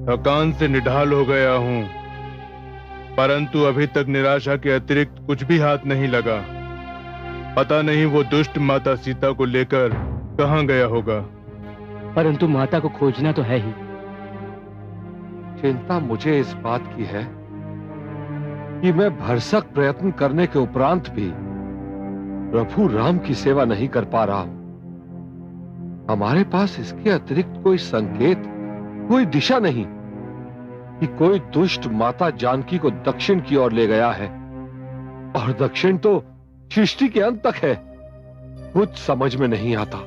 थकान से निढाल हो गया हूँ, परंतु अभी तक निराशा के अतिरिक्त कुछ भी हाथ नहीं लगा। पता नहीं वो दुष्ट माता सीता को लेकर कहाँ गया होगा। परंतु माता को खोजना तो है ही। चिंता मुझे इस बात की है कि मैं भरसक प्रयत्न करने के उपरांत भी प्रभु राम की सेवा नहीं कर पा रहा हूं। हमारे पास इसके अतिरिक्त कोई संकेत, कोई दिशा नहीं कि कोई दुष्ट माता जानकी को दक्षिण की ओर ले गया है, और दक्षिण तो सृष्टि के अंत तक है। कुछ समझ में नहीं आता।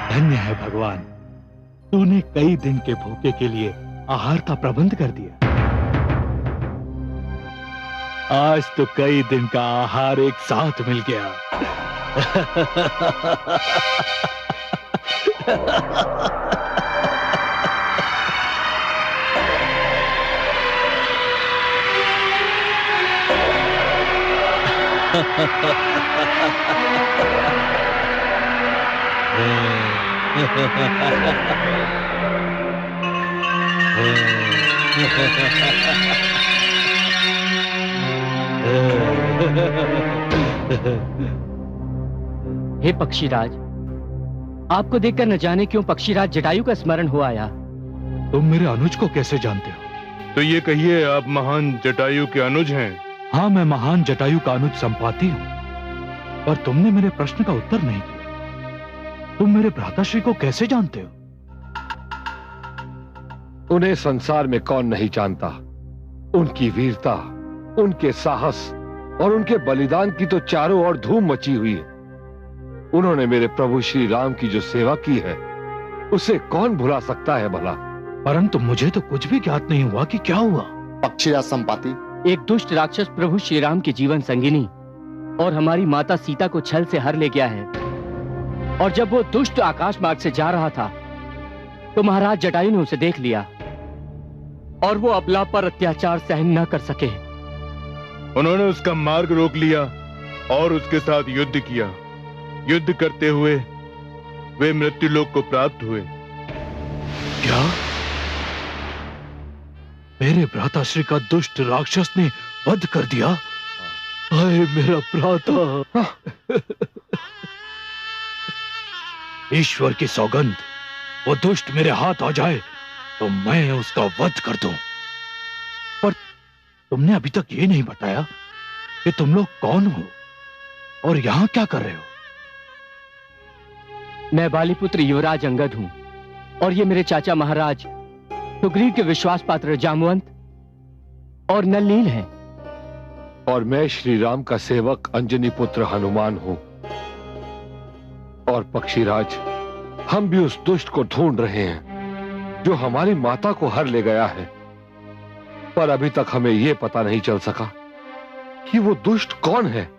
धन्य है भगवान, तूने कई दिन के भूखे के लिए आहार का प्रबंध कर दिया। आज तो कई दिन का आहार एक साथ मिल गया। हे पक्षीराज, आपको देखकर न जाने क्यों पक्षीराज जटायु का स्मरण हो आया। तुम मेरे अनुज को कैसे जानते हो? तो ये कहिए, आप महान जटायु के अनुज हैं? हाँ, मैं महान जटायु का अनुज संपाति हूँ, पर तुमने मेरे प्रश्न का उत्तर नहीं दिया। तुम मेरे भ्राताश्री को कैसे जानते हो? उन्हें संसार में कौन नहीं जानता। उनकी वीरता, उनके साहस और उनके बलिदान की तो चारों ओर धूम मची हुई है। उन्होंने मेरे प्रभु श्री राम की जो सेवा की है, उसे कौन भुला सकता है भला। परंतु मुझे तो कुछ भी ज्ञात नहीं हुआ कि क्या हुआ। पक्षीराज संपाति, एक दुष्ट राक्षस प्रभु श्री राम की जीवन संगिनी और हमारी माता सीता को छल से हर ले गया है। और जब वो दुष्ट आकाश मार्ग से जा रहा था तो महाराज जटायु ने उसे देख लिया और वो अबला पर अत्याचार सहन न कर सके। उन्होंने उसका मार्ग रोक लिया और उसके साथ युद्ध किया। युद्ध करते हुए वे मृत्युलोक को प्राप्त हुए। क्या मेरे भ्राताश्री का दुष्ट राक्षस ने वध कर दिया? हाय मेरा भ्राता! ईश्वर की सौगंध, वो दुष्ट मेरे हाथ आ जाए तो मैं उसका वध कर दूं। पर तुमने अभी तक ये नहीं बताया कि तुम लोग कौन हो और यहां क्या कर रहे हो? मैं बालीपुत्र युवराज अंगद हूं और ये मेरे चाचा महाराज सुग्रीव के विश्वास पात्र जामवंत और नलनील हैं। और मैं श्री राम का सेवक अंजनी पुत्र हनुमान हूं। और पक्षीराज, हम भी उस दुष्ट को ढूंढ रहे हैं जो हमारी माता को हर ले गया है, पर अभी तक हमें यह पता नहीं चल सका कि वो दुष्ट कौन है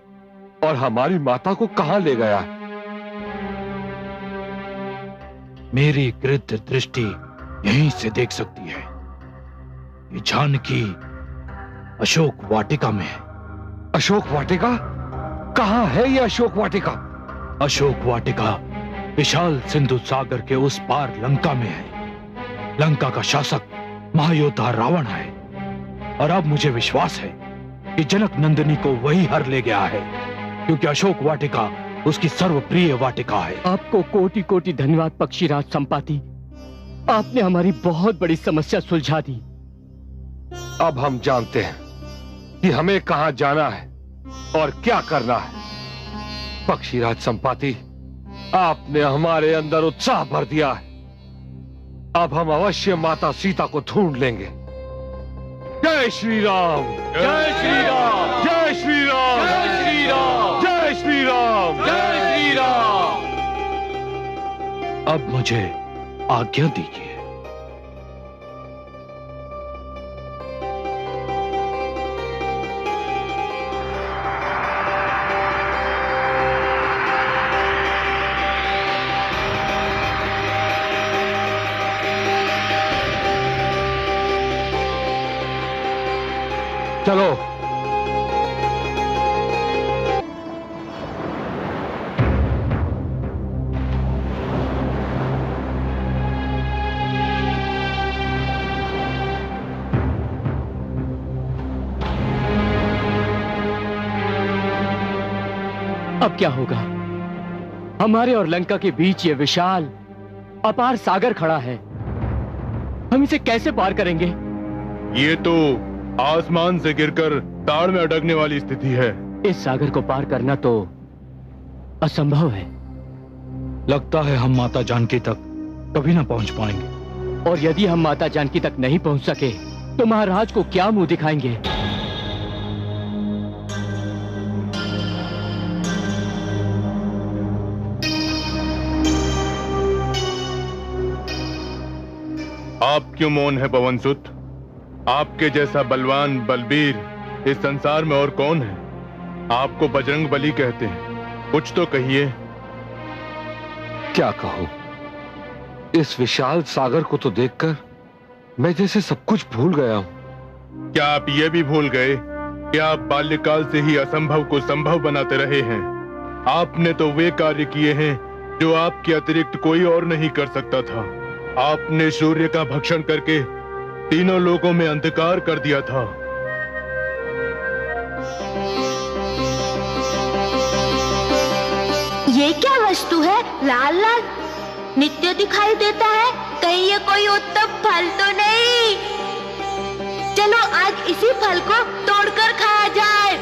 और हमारी माता को कहां ले गया है। मेरी गृध्र दृष्टि यहीं से देख सकती है। ये जानकी अशोक वाटिका में है। अशोक वाटिका? कहां है ये अशोक वाटिका? अशोक वाटिका विशाल सिंधु सागर के उस पार लंका में है। लंका का शासक महायोद्धा रावण है और अब मुझे विश्वास है कि जनक नंदिनी को वही हर ले गया है, क्योंकि अशोक वाटिका उसकी सर्वप्रिय वाटिका है। आपको कोटि कोटि धन्यवाद पक्षीराज संपाति, आपने हमारी बहुत बड़ी समस्या सुलझा दी। अब हम जानते हैं कि हमें कहां जाना है और क्या करना है। पक्षीराज संपाति, आपने हमारे अंदर उत्साह भर दिया है। अब हम अवश्य माता सीता को ढूंढ लेंगे। जय श्री राम! जय श्री राम! जय श्री राम! जय श्री राम! जय श्री राम! जय श्री राम! अब मुझे आज्ञा दीजिए। चलो। अब क्या होगा? हमारे और लंका के बीच ये विशाल अपार सागर खड़ा है। हम इसे कैसे पार करेंगे? ये तो आसमान से गिरकर ताड़ में अटकने वाली स्थिति है। इस सागर को पार करना तो असंभव है। लगता है हम माता जानकी तक कभी ना पहुंच पाएंगे। और यदि हम माता जानकी तक नहीं पहुंच सके तो महाराज को क्या मुंह दिखाएंगे? आप क्यों मौन है पवनसुत? आपके जैसा बलवान बलबीर इस संसार में और कौन है? आपको बजरंग बली कहते हैं, कुछ तो कहिए। क्या कहूं? इस विशाल सागर को तो देखकर मैं जैसे सब कुछ भूल गया हूं। क्या आप ये भी भूल गए कि आप बाल्यकाल से ही असंभव को संभव बनाते रहे हैं? आपने तो वे कार्य किए हैं जो आपके अतिरिक्त कोई और नहीं कर सकता था। आपने सूर्य का भक्षण करके तीनों लोगों में अंधकार कर दिया था। ये क्या वस्तु है? लाल लाल नित्य दिखाई देता है। कहीं ये कोई उत्तम फल तो नहीं? चलो आज इसी फल को तोड़कर खाया जाए।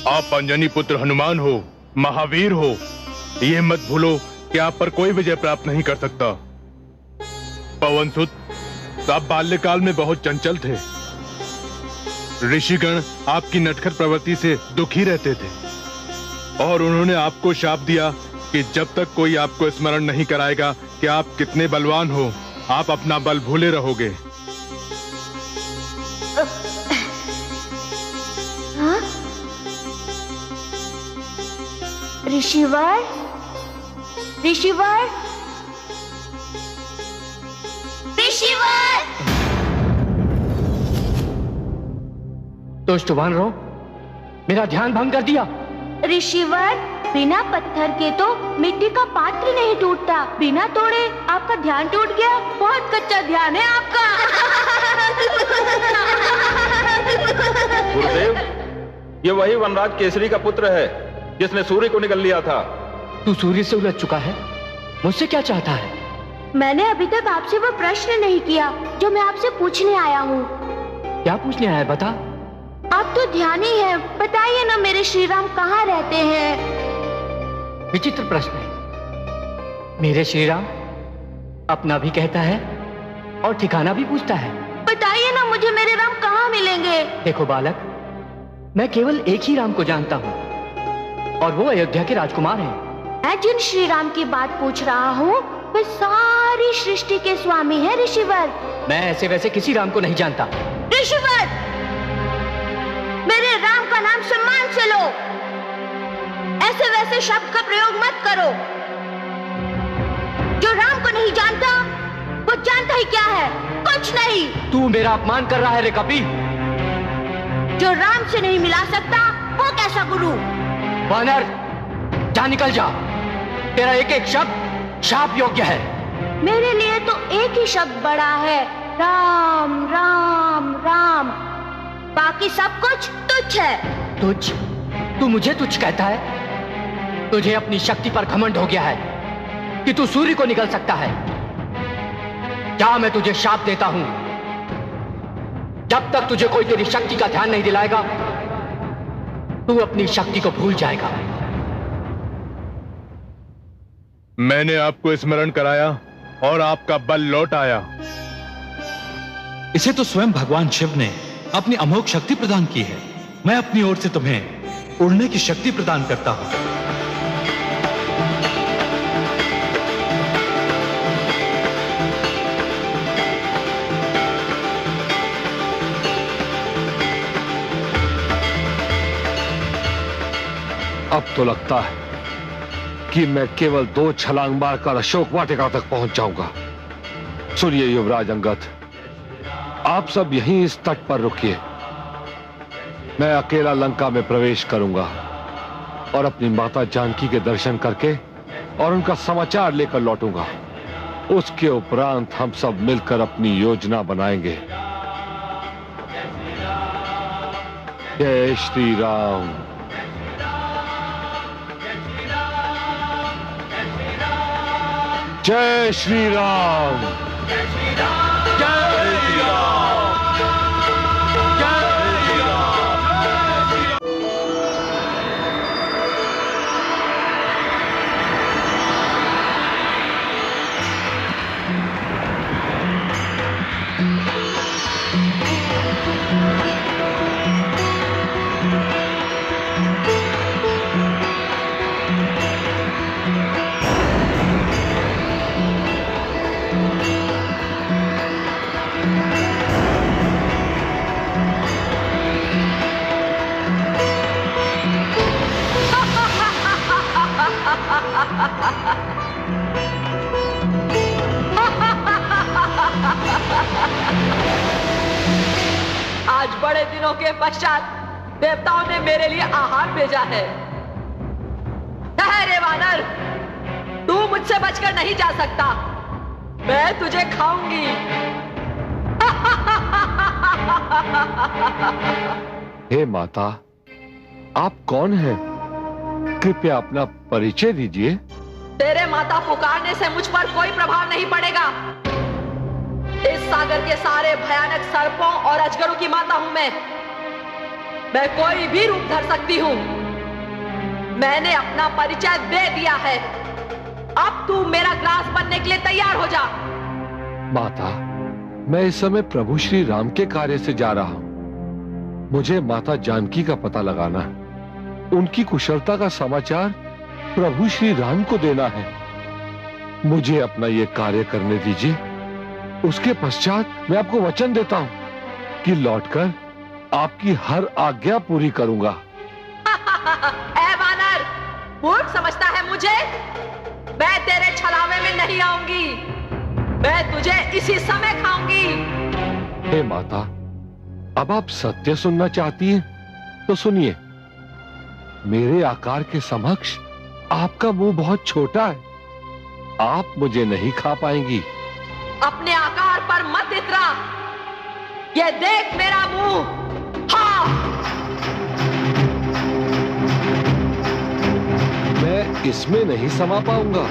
आप अंजनी पुत्र हनुमान हो, महावीर हो। ये मत भूलो कि आप पर कोई विजय प्राप्त नहीं कर सकता। पवनसुत, आप बाल्यकाल में बहुत चंचल थे। ऋषिगण आपकी नटखट प्रवृत्ति से दुखी रहते थे और उन्होंने आपको शाप दिया कि जब तक कोई आपको स्मरण नहीं कराएगा कि आप कितने बलवान हो, आप अपना बल भूले रहोगे। ऋषिवर, ऋषिवर, ऋषिवर! दुष्ट वानरों, मेरा ध्यान भंग कर दिया। ऋषिवर, बिना पत्थर के तो मिट्टी का पात्र नहीं टूटता। बिना तोड़े आपका ध्यान टूट गया। बहुत कच्चा ध्यान है आपका। गुरुदेव, ये वही वनराज केसरी का पुत्र है जिसने सूर्य को निगल लिया था। तू सूर्य से उलझ चुका है। मुझसे क्या चाहता है? मैंने अभी तक आपसे वो प्रश्न नहीं किया जो मैं आपसे पूछने आया हूँ। क्या पूछने आया है? बता। आप तो ध्यानी हैं, बताइए ना मेरे श्री राम कहाँ रहते हैं? विचित्र प्रश्न है। मेरे श्री राम अपना भी कहता है और ठिकाना भी पूछता है। बताइए ना मुझे मेरे राम कहाँ मिलेंगे? देखो बालक, मैं केवल एक ही राम को जानता हूँ और वो अयोध्या के राजकुमार हैं। मैं जिन श्री राम की बात पूछ रहा हूँ वे सारी सृष्टि के स्वामी हैं ऋषिवर। मैं ऐसे वैसे किसी राम को नहीं जानता। ऋषिवर, मेरे राम का नाम सम्मान से लो। ऐसे वैसे शब्द का प्रयोग मत करो। जो राम को नहीं जानता वो जानता ही क्या है? कुछ नहीं। तू मेरा अपमान कर रहा है रे कपी। जो राम से नहीं मिला सकता वो कैसा गुरु? वानर, जा निकल जा। तेरा एक एक शब्द शाप योग्य है। मेरे लिए तो एक ही शब्द बड़ा है, राम राम राम। बाकी सब कुछ तुच्छ है। तुच्छ? तू मुझे तुच्छ कहता है? तुझे अपनी शक्ति पर घमंड हो गया है कि तू सूर्य को निगल सकता है। क्या मैं तुझे शाप देता हूं, जब तक तुझे कोई तेरी शक्ति का ध्यान नहीं दिलाएगा तू अपनी शक्ति को भूल जाएगा। मैंने आपको स्मरण कराया और आपका बल लौट आया। इसे तो स्वयं भगवान शिव ने अपनी अमोघ शक्ति प्रदान की है। मैं अपनी ओर से तुम्हें उड़ने की शक्ति प्रदान करता हूं। अब तो लगता है कि मैं केवल 2 छलांग मारकर अशोक वाटिका तक पहुंच जाऊंगा। सुनिए युवराज अंगद, आप सब यहीं इस तट पर रुकिए। मैं अकेला लंका में प्रवेश करूंगा और अपनी माता जानकी के दर्शन करके और उनका समाचार लेकर लौटूंगा। उसके उपरांत हम सब मिलकर अपनी योजना बनाएंगे। जय श्री राम। जय श्री राम। जय श्री राम। जय श्री राम। जय श्री राम। आज बड़े दिनों के पश्चात देवताओं ने मेरे लिए आहार भेजा है। ठहरे वानर, तू मुझसे बचकर नहीं जा सकता। मैं तुझे खाऊंगी। हे माता, आप कौन हैं? कृपया अपना परिचय दीजिए। तेरे माता पुकारने से मुझ पर कोई प्रभाव नहीं पड़ेगा। इस सागर के सारे भयानक सर्पों और अजगरों की माता हूं मैं कोई भी रूप धर सकती हूं। मैंने अपना परिचय दे दिया है। अब तू मेरा ग्रास बनने के लिए तैयार हो जा। माता, मैं इस समय प्रभु श्री राम के कार्य से जा रहा हूं। मुझे माता जानकी का पता लगाना है। उनकी कुशलता का समाचार प्रभु श्री राम को देना है। मुझे अपना यह कार्य करने दीजिए। उसके पश्चात मैं आपको वचन देता हूं कि लौटकर आपकी हर आज्ञा पूरी करूंगा। ऐ वानर, मूर्ख समझता है मुझे? मैं तेरे छलावे में नहीं आऊंगी। मैं तुझे इसी समय खाऊंगी। हे माता, अब आप सत्य सुनना चाहती हैं तो सुनिए। मेरे आकार के समक्ष आपका मुंह बहुत छोटा है। आप मुझे नहीं खा पाएंगी। अपने आकार पर मत इतरा। ये देख मेरा मुंह। हाँ, मैं इसमें नहीं समा पाऊंगा।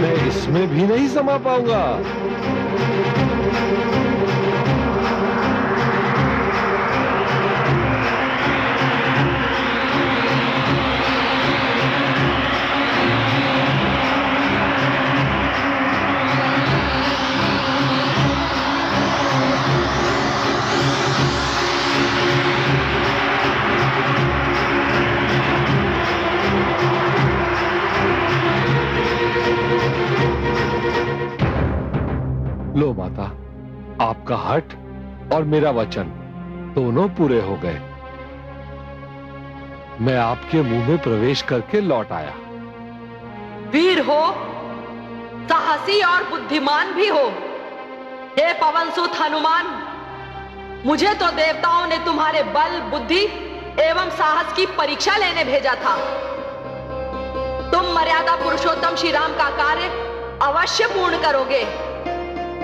मैं इसमें भी नहीं समा पाऊंगा। लो माता, आपका हठ और मेरा वचन दोनों पूरे हो गए। मैं आपके मुंह में प्रवेश करके लौट आया। वीर हो, साहसी और बुद्धिमान भी हो। हे पवनसुत हनुमान, मुझे तो देवताओं ने तुम्हारे बल, बुद्धि एवं साहस की परीक्षा लेने भेजा था। तुम मर्यादा पुरुषोत्तम श्री राम का कार्य अवश्य पूर्ण करोगे।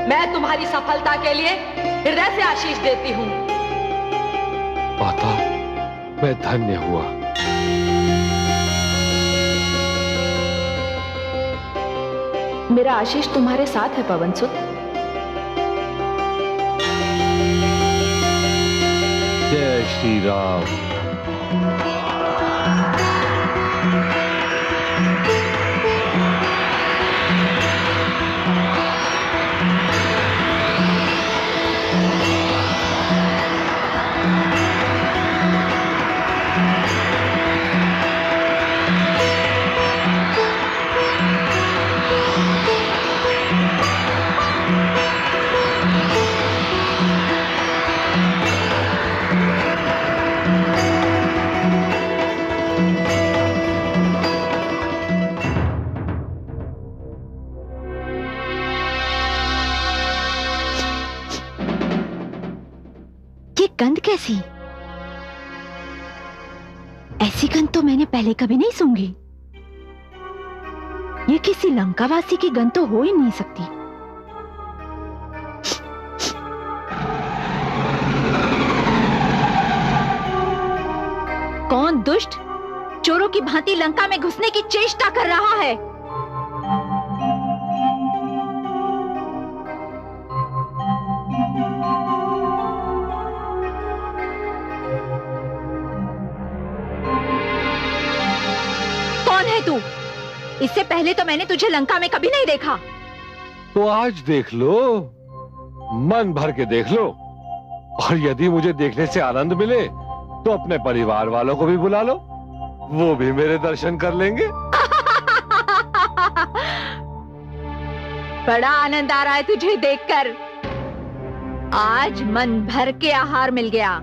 मैं तुम्हारी सफलता के लिए हृदय से आशीष देती हूं। माता, मैं धन्य हुआ। मेरा आशीष तुम्हारे साथ है पवनसुत। जय श्री राम। गंध कैसी? ऐसी गंध तो मैंने पहले कभी नहीं सूंघी। ये किसी लंकावासी की गंध तो हो ही नहीं सकती। कौन दुष्ट चोरों की भांति लंका में घुसने की चेष्टा कर रहा है? कौन है तू? इससे पहले तो मैंने तुझे लंका में कभी नहीं देखा। तो आज देख लो, मन भर के देख लो, और यदि मुझे देखने से आनंद मिले तो अपने परिवार वालों को भी बुला लो, वो भी मेरे दर्शन कर लेंगे। बड़ा आनंद आ रहा है तुझे देखकर। आज मन भर के आहार मिल गया।